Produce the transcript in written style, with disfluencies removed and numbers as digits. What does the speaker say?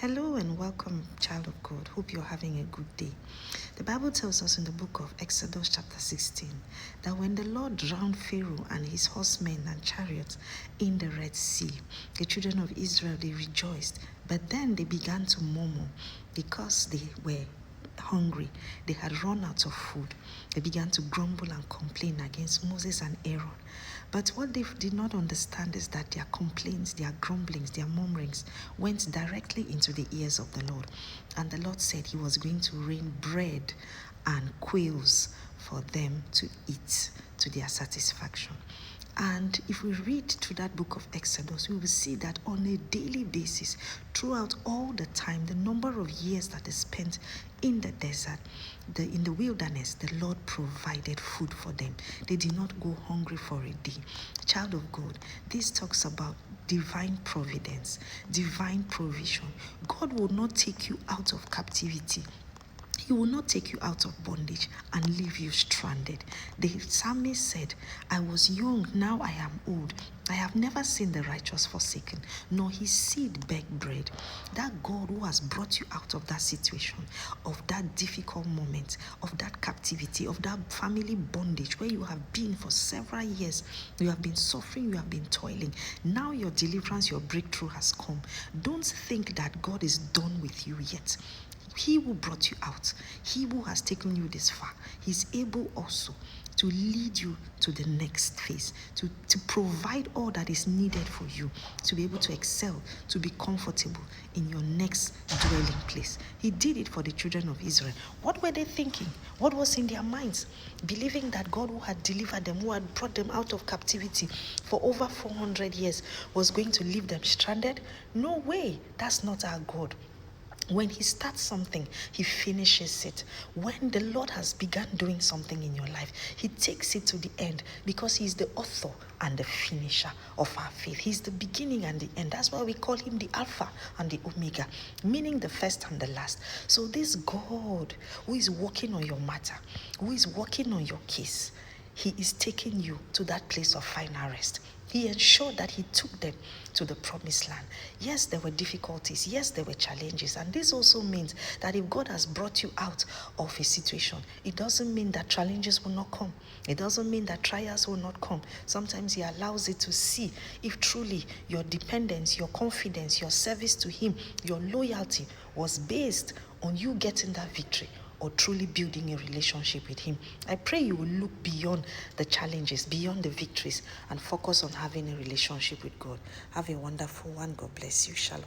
Hello and welcome, child of God. Hope you're having a good day. The Bible tells us in the book of Exodus, chapter 16, that when the Lord drowned Pharaoh and his horsemen and chariots in the Red Sea, the children of Israel, they rejoiced. But then they began to murmur because they were hungry. They had run out of food. They began to grumble and complain against Moses and Aaron. But what they did not understand is that their complaints, their grumblings, their murmurings went directly into the ears of the Lord. And the Lord said he was going to rain bread and quails for them to eat to their satisfaction. And if we read through that book of Exodus, we will see that on a daily basis, throughout all the time, the number of years that is spent in the desert, in the wilderness, the Lord provided food for them. They did not go hungry for a day. Child of God, this talks about divine providence, divine provision. God will not take you out of captivity. He will not take you out of bondage and leave you stranded. The psalmist said, I was young, now I am old. I have never seen the righteous forsaken, nor his seed beg bread. That God who has brought you out of that situation, of that difficult moment, of that captivity, of that family bondage where you have been for several years, you have been suffering, you have been toiling. Now your deliverance, your breakthrough has come. Don't think that God is done with you yet. He who brought you out, he who has taken you this far, he's able also to lead you to the next phase, to provide all that is needed for you, to be able to excel, to be comfortable in your next dwelling place. He did it for the children of Israel. What were they thinking? What was in their minds? Believing that God who had delivered them, who had brought them out of captivity for over 400 years, was going to leave them stranded? No way. That's not our God. When he starts something, he finishes it. When the Lord has begun doing something in your life, he takes it to the end because he's the author and the finisher of our faith. He's the beginning and the end. That's why we call him the Alpha and the Omega, meaning the first and the last. So this God who is working on your matter, who is working on your case, he is taking you to that place of final rest. He ensured that he took them to the promised land. Yes, there were difficulties. Yes, there were challenges. And this also means that if God has brought you out of a situation, it doesn't mean that challenges will not come. It doesn't mean that trials will not come. Sometimes he allows it to see if truly your dependence, your confidence, your service to him, your loyalty was based on you getting that victory, or truly building a relationship with him. I pray you will look beyond the challenges, beyond the victories, and focus on having a relationship with God. Have a wonderful one. God bless you. Shalom.